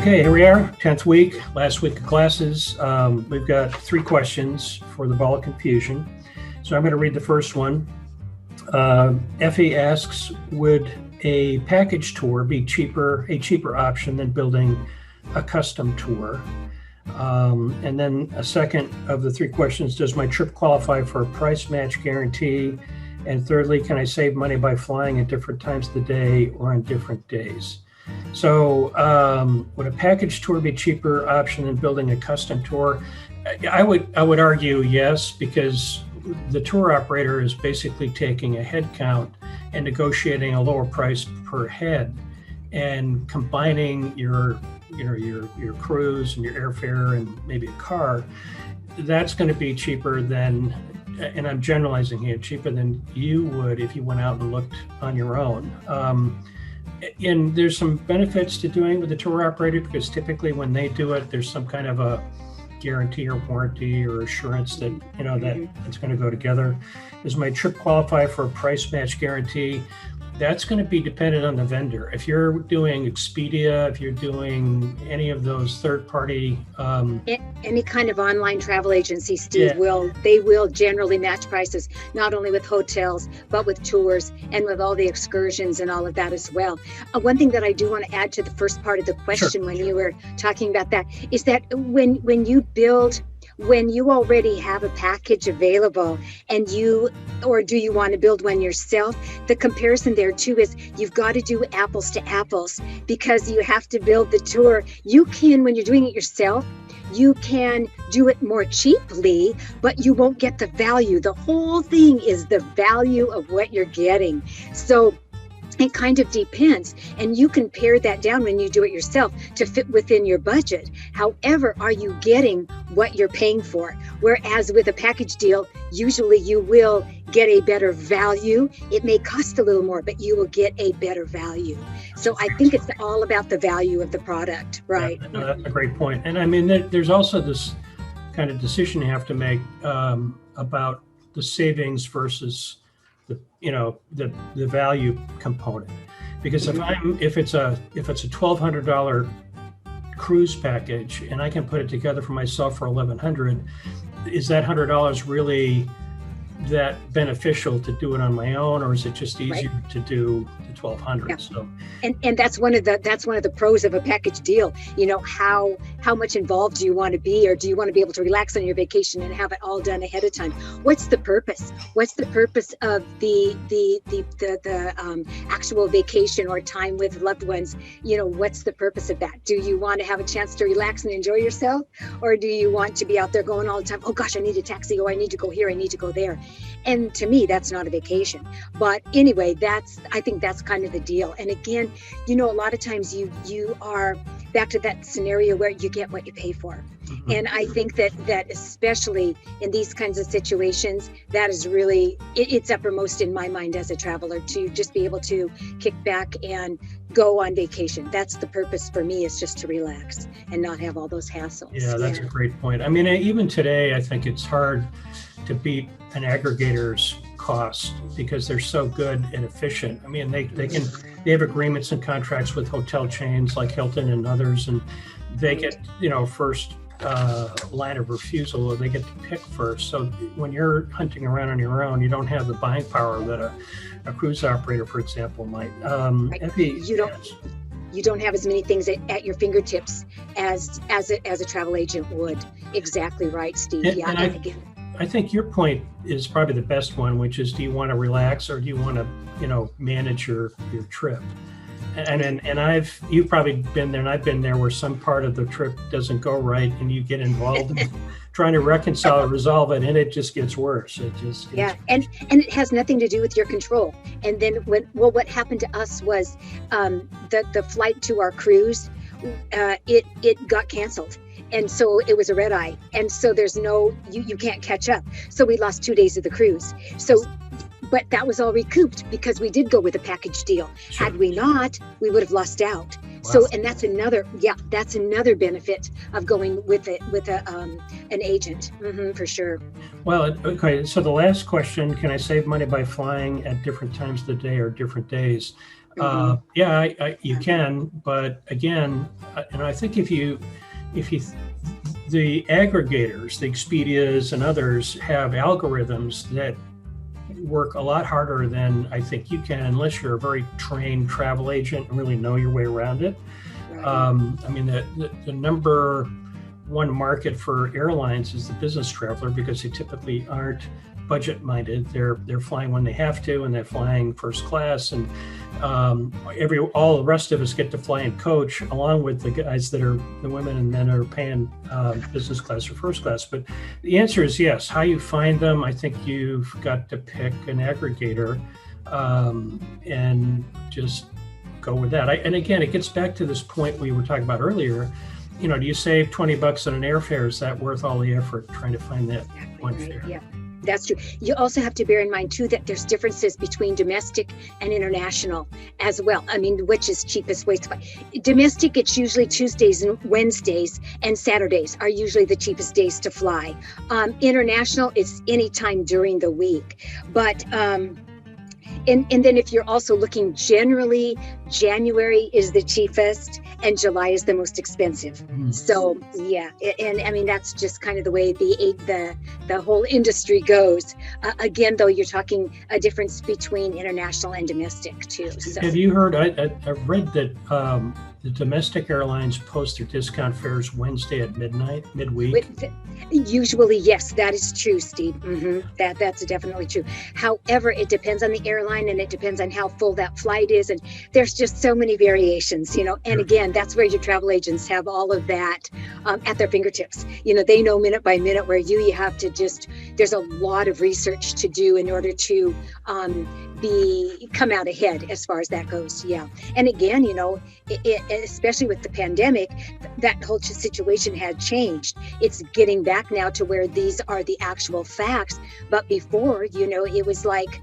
Okay, here we are, 10th week, last week of classes. We've got 3 questions for the ball of confusion. So I'm going to read the first one. Effie asks, would a package tour be a cheaper option than building a custom tour? And then a second of the 3 questions, does my trip qualify for a price match guarantee? And thirdly, can I save money by flying at different times of the day or on different days? So would a package tour be a cheaper option than building a custom tour? I would argue yes, because the tour operator is basically taking a head count and negotiating a lower price per head and combining your cruise and your airfare and maybe a car. That's going to be cheaper than, and I'm generalizing here, cheaper than you would if you went out and looked on your own. And there's some benefits to doing with the tour operator, because typically when they do it, there's some kind of a guarantee or warranty or assurance that that it's going to go together. Does my trip qualify for a price match guarantee? That's going to be dependent on the vendor. If you're doing Expedia, if you're doing any of those third-party, any kind of online travel agency, Steve, Yeah. they will generally match prices, not only with hotels, but with tours and with all the excursions and all of that as well. One thing that I do want to add to the first part of the question, Sure. when you were talking about that, is that when you already have a package available and do you want to build one yourself, the comparison there too is you've got to do apples to apples, because you have to build the tour. You can, when you're doing it yourself, you can do it more cheaply, but you won't get the value. The whole thing is the value of what you're getting. So it kind of depends, and you can pare that down when you do it yourself to fit within your budget. However, are you getting what you're paying for? Whereas with a package deal, usually you will get a better value. It may cost a little more, but you will get a better value. So I think it's all about the value of the product, right? Yeah, no, that's a great point. And I mean, there's also this kind of decision you have to make about the savings versus the value component. Because if it's a $1,200 cruise package and I can put it together for myself for $1,100, is that $100 really that beneficial to do it on my own, or is it just easier to do the $1,200? Yeah. So and that's one of the pros of a package deal. How much involved do you want to be, or do you want to be able to relax on your vacation and have it all done ahead of time? What's the purpose? What's the purpose of the actual vacation or time with loved ones? What's the purpose of that? Do you want to have a chance to relax and enjoy yourself, or do you want to be out there going all the time? Oh gosh, I need a taxi. Oh, I need to go here. I need to go there. And to me, that's not a vacation. But anyway, I think that's kind of the deal. And again, a lot of times you are back to that scenario where you get what you pay for. Mm-hmm. And I think that especially in these kinds of situations, that is really, it's uppermost in my mind as a traveler, to just be able to kick back and go on vacation. That's the purpose for me, is just to relax and not have all those hassles. Yeah, that's a great point. I mean, even today, I think it's hard to beat an aggregator's cost because they're so good and efficient. I mean, they have agreements and contracts with hotel chains like Hilton and others, and they get first line of refusal, or they get to pick first. So when you're hunting around on your own, you don't have the buying power that a cruise operator, for example, might. You don't have as many things at your fingertips as a travel agent would. Exactly right, Steve. I think your point is probably the best one, which is, do you want to relax, or do you want to manage your trip? And you've probably been there, and I've been there, where some part of the trip doesn't go right, and you get involved in trying to reconcile or resolve it, and it just gets worse. And it has nothing to do with your control. And then what happened to us was the flight to our cruise, it got canceled. And so it was a red eye. And so there's you can't catch up. So we lost 2 days of the cruise. But that was all recouped because we did go with a package deal. Sure. Had we not, we would have lost out. Wow. So, and that's another benefit of going with an agent, for sure. Well, okay. So the last question, can I save money by flying at different times of the day or different days? Yeah, you can, but again, and I think if you, the aggregators, the Expedias and others have algorithms that work a lot harder than I think you can, unless you're a very trained travel agent and really know your way around it. Right. I mean, the number one market for airlines is the business traveler, because they typically aren't budget minded. They're flying when they have to, and they're flying first class, and all the rest of us get to fly in coach, along with the guys that are the women and men are paying business class or first class. But the answer is yes. How you find them, I think you've got to pick an aggregator and just go with that. And again, it gets back to this point we were talking about earlier. You know, do you save $20 on an airfare? Is that worth all the effort trying to find that one fare? Yeah, that's true. You also have to bear in mind too that there's differences between domestic and international as well. I mean, which is cheapest ways to fly. Domestic, it's usually Tuesdays and Wednesdays, and Saturdays are usually the cheapest days to fly. International, it's anytime during the week. But and then if you're also looking generally, January is the cheapest and July is the most expensive. So yeah, and I mean, that's just kind of the way the whole industry goes. Again, though, you're talking a difference between international and domestic too. So. Have you heard, I've read that the domestic airlines post their discount fares Wednesday at midweek? Usually, yes, that is true, Steve. That's definitely true. However, it depends on the airline, and it depends on how full that flight is. And there's just so many variations, you know. And again, that's where your travel agents have all of that at their fingertips. You know, they know minute by minute, where you have to there's a lot of research to do in order to come out ahead as far as that goes. Yeah. And again, you know, especially with the pandemic, that whole situation had changed. It's getting back now to where these are the actual facts. But before, you know, it was like,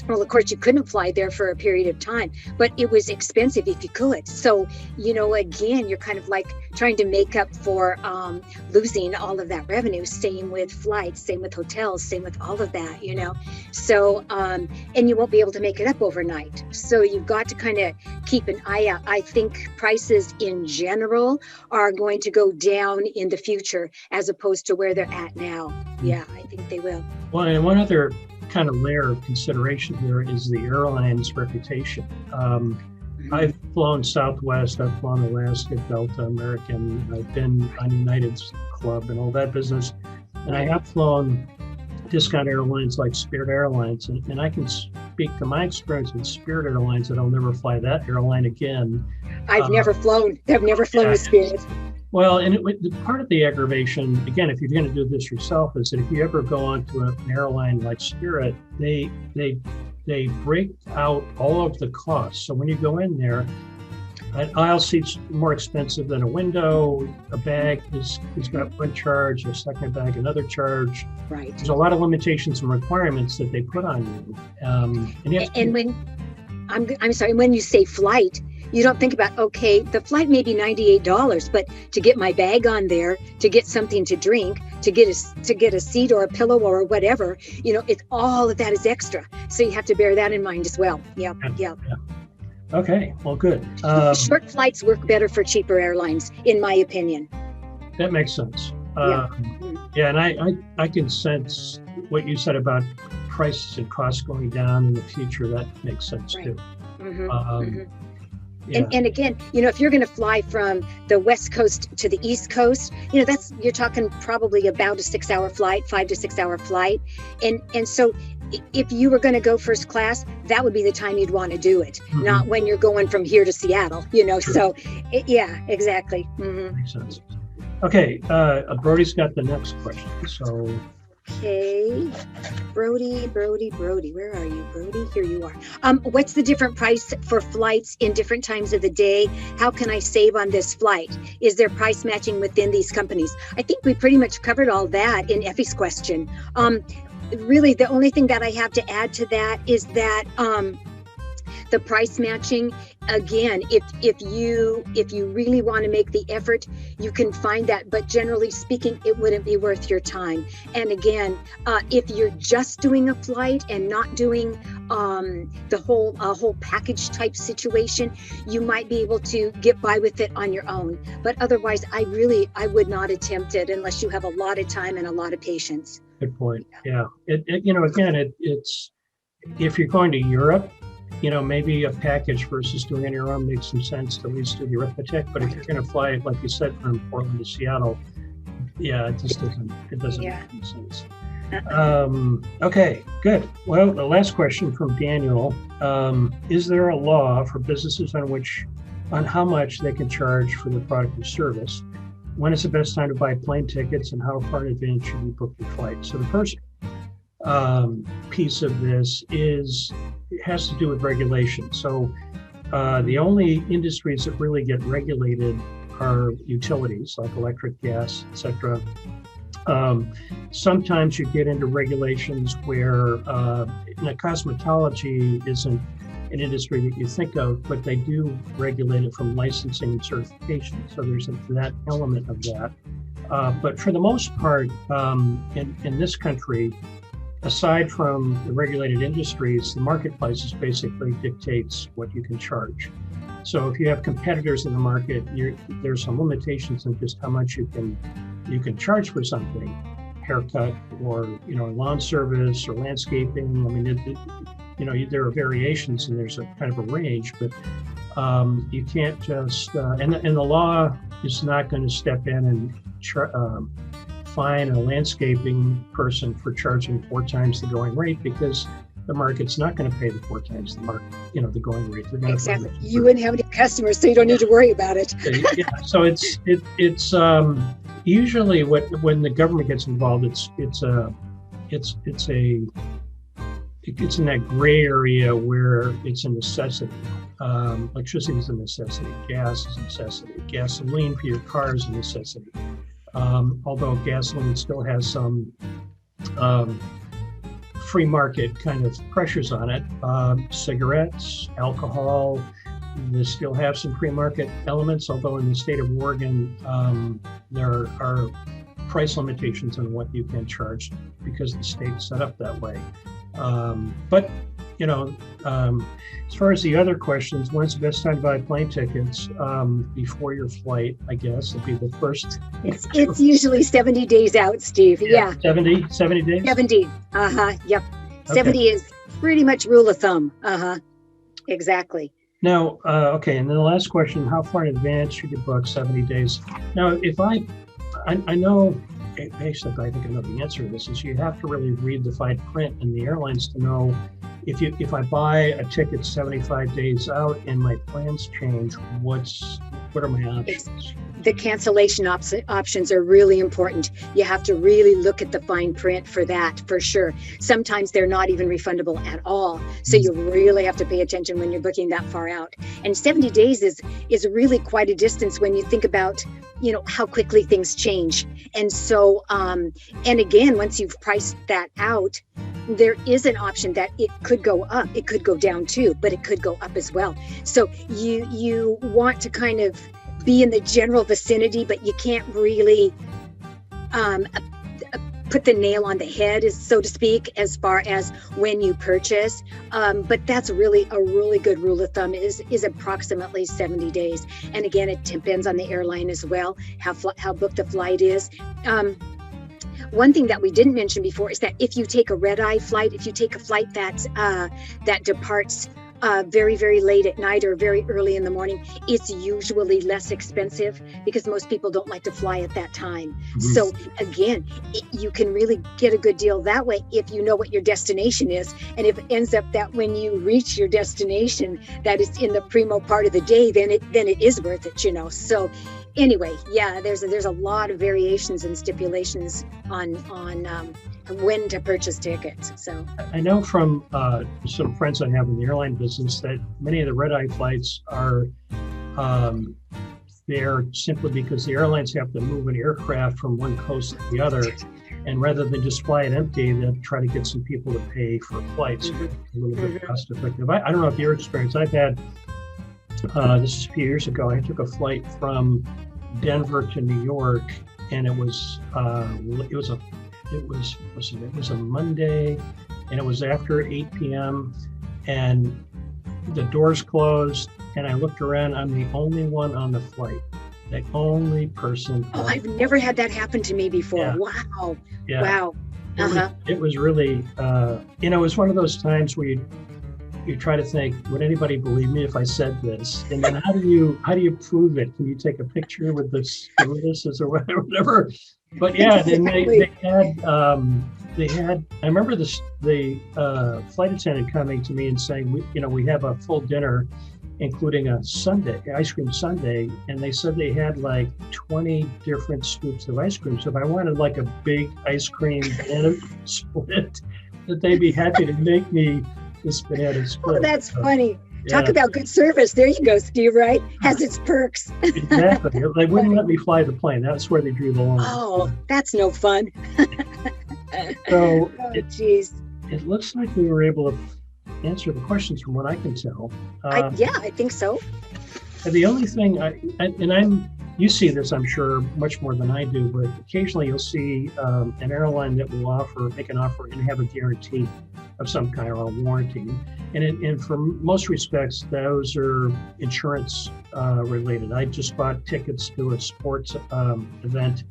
well, of course, you couldn't fly there for a period of time, but it was expensive if you could. So, you know, again, you're kind of like trying to make up for losing all of that revenue. Same with flights, same with hotels, same with all of that, you know. So, and you won't be able to make it up overnight. So you've got to kind of keep an eye out. I think prices in general are going to go down in the future as opposed to where they're at now. Yeah, I think they will. Well, and one other kind of layer of consideration here is the airline's reputation. I've flown Southwest, I've flown Alaska, Delta, American, I've been on United's club and all that business. And I have flown discount airlines like Spirit Airlines. And I can speak to my experience with Spirit Airlines that I'll never fly that airline again. I've never flown with Spirit. Well, and part of the aggravation, again, if you're going to do this yourself, is that if you ever go onto an airline like Spirit, they break out all of the costs. So when you go in there, an aisle seat's more expensive than a window. A bag is got one charge, a second bag another charge. Right. There's a lot of limitations and requirements that they put on you. And when I'm sorry, when you say flight, you don't think about, okay, the flight may be $98, but to get my bag on there, to get something to drink, to get a seat or a pillow or whatever, you know, it's all of that is extra. So you have to bear that in mind as well. Yeah. Okay, well, good. Short flights work better for cheaper airlines, in my opinion. That makes sense. Yeah, and I can sense what you said about prices and costs going down in the future. That makes sense too. Yeah. And again, you know, if you're going to fly from the West Coast to the East Coast, you know, you're talking probably about a 6-hour flight, 5 to 6 hour flight. And so if you were going to go first class, that would be the time you'd want to do it, not when you're going from here to Seattle, you know. Sure. So yeah, exactly. Makes sense. Okay. Brody's got the next question. So. Okay, Brody, where are you, Brody? Here you are. What's the different price for flights in different times of the day? How can I save on this flight? Is there price matching within these companies? I think we pretty much covered all that in Effie's question. Really, the only thing that I have to add to that is that the price matching, again, if you really want to make the effort, you can find that, but generally speaking, it wouldn't be worth your time. And again, if you're just doing a flight and not doing the whole package type situation, you might be able to get by with it on your own. But otherwise, I would not attempt it unless you have a lot of time and a lot of patience. Good point. Yeah. It's if you're going to Europe, maybe a package versus doing it on your own makes some sense to at least do the arithmetic. But if you're going to fly, like you said, from Portland to Seattle, yeah, it just doesn't make any sense. Okay, good. Well, the last question from Daniel, is there a law for businesses on how much they can charge for their product or service? When is the best time to buy plane tickets, and how far in advance should you book your flight? So the first piece of this has to do with regulation. So the only industries that really get regulated are utilities like electric, gas, etc. Sometimes you get into regulations where cosmetology isn't an industry that you think of, but they do regulate it from licensing and certification. So there's that element of that. But for the most part, in this country, aside from the regulated industries, the marketplace basically dictates what you can charge. So if you have competitors in the market, there's some limitations on just how much you can charge for something, haircut or lawn service or landscaping. I mean, there are variations and there's a kind of a range, but you can't just and the law is not going to step in and fine a landscaping person for charging 4 times the going rate, because the market's not going to pay the 4 times the the going rate. Exactly. You wouldn't have any customers, so you don't need to worry about it. Yeah. So it's usually when the government gets involved, it's in that gray area where it's a necessity. Electricity is a necessity. Gas is a necessity. Gasoline for your car is a necessity. Although gasoline still has some free market kind of pressures on it. Cigarettes, alcohol, they still have some free market elements, although in the state of Oregon, there are price limitations on what you can charge because the state's set up that way. But as far as the other questions, when's the best time to buy plane tickets? Before your flight, I guess, would be the first. It's usually 70 days out, Steve. Yeah. 70 days? 70. Yep. Okay. 70 is pretty much rule of thumb. Exactly. Now, okay, and then the last question, how far in advance should you book 70 days? Now, if I know, basically, I think I know the answer to this, is you have to really read the fine print in the airlines to know if I buy a ticket 75 days out and my plans change, what are my options? The cancellation options are really important. You have to really look at the fine print for that, for sure. Sometimes they're not even refundable at all. So you really have to pay attention when you're booking that far out. And 70 days is really quite a distance when you think about, how quickly things change. And so, and again, once you've priced that out, there is an option that it could go up, it could go down too, but it could go up as well. So you want to kind of be in the general vicinity, but you can't really put the nail on the head, so to speak, as far as when you purchase. But that's really a really good rule of thumb is approximately 70 days. And again, it depends on the airline as well, how booked the flight is. One thing that we didn't mention before is that if you take a red-eye flight, if you take a flight that departs very, very late at night or very early in the morning, it's usually less expensive because most people don't like to fly at that time. Mm-hmm. So again, you can really get a good deal that way if you know what your destination is. And if it ends up that when you reach your destination, that is in the primo part of the day, then it is worth it, So anyway, yeah, there's a lot of variations and stipulations on when to purchase tickets. So I know from some friends I have in the airline business that many of the red-eye flights are there simply because the airlines have to move an aircraft from one coast to the other, and rather than just fly it empty, they'll try to get some people to pay for flights. Mm-hmm. A little bit cost effective. I don't know if your experience, I've had This is a few years ago. I took a flight from Denver to New York, and it was a Monday, and it was after 8 p.m. and the doors closed, and I looked around. I'm the only one on the flight, the only person. Oh, I've never had that happen to me before. Yeah. Wow. Yeah. Wow. It was really, it was one of those times where you try to think, would anybody believe me if I said this? And then how do you prove it? Can you take a picture with the stewardesses or whatever? But yeah, Exactly. they had. I remember the flight attendant coming to me and saying, we have a full dinner, including a sundae, ice cream sundae, and they said they had like 20 different scoops of ice cream. So if I wanted like a big ice cream banana split, that they'd be happy to make me this banana split. Oh, that's So, funny. Talk yeah, about good service. There you go, Steve, right? Has its perks. exactly. They wouldn't let me fly the plane. That's where they drew the line. Oh, that's no fun. So Oh, geez. it looks like we were able to answer the questions from what I can tell. Yeah, I think so. And the only thing, you see this, I'm sure, much more than I do, but occasionally you'll see an airline that will make an offer and have a guarantee of some kind or a warranty. And for most respects, those are insurance related. I just bought tickets to a sports event,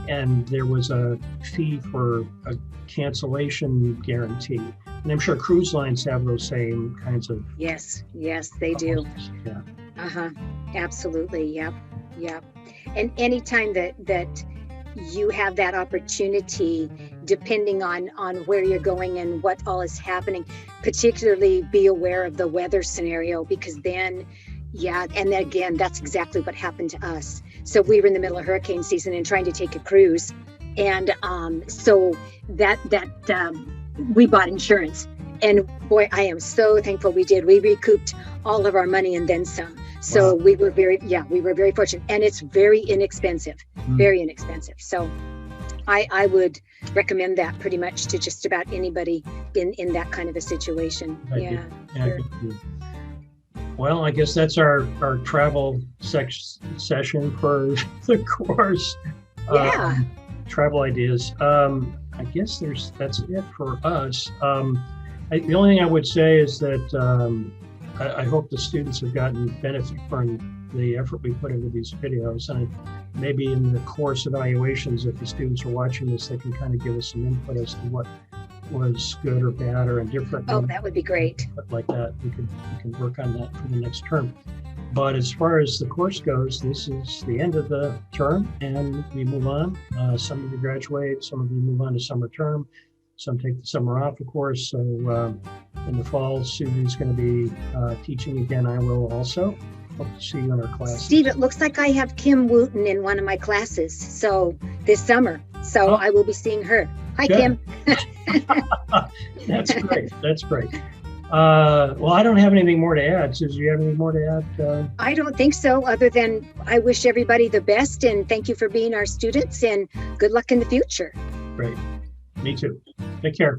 and there was a fee for a cancellation guarantee. And I'm sure cruise lines have those same kinds of. Yes, they do. Yeah. Absolutely. Yep. And anytime that you have that opportunity, depending on where you're going and what all is happening, particularly be aware of the weather scenario, because then, and then again, that's exactly what happened to us. So we were in the middle of hurricane season and trying to take a cruise, and so that we bought insurance, and boy, I am so thankful we did. We recouped all of our money and then some. So Wow. we were very fortunate, and it's very inexpensive, very inexpensive. So I would recommend that pretty much to just about anybody in that kind of a situation. Thank you. Yeah. Yeah, Sure. good for you. Well, I guess that's our travel session for the course. Yeah. Travel ideas. I guess that's it for us. The only thing I would say is that I hope the students have gotten benefit from the effort we put into these videos, and maybe in the course evaluations, if the students are watching this, they can kind of give us some input as to what was good or bad or indifferent. Oh, that would be great. Like that, we can work on that for the next term. But as far as the course goes, this is the end of the term, and we move on. Some of you graduate, some of you move on to summer term, some take the summer off, of course. So in the fall, Susie's going to be teaching again. I will also. Hope to see you in our class. Steve, it looks like I have Kim Wooten in one of my classes, so this summer. So I will be seeing her. Hi, Good. Kim. That's great. That's great. Well, I don't have anything more to add. Susie, do you have anything more to add? I don't think so, other than I wish everybody the best, and thank you for being our students, and good luck in the future. Great. Me too. Take care.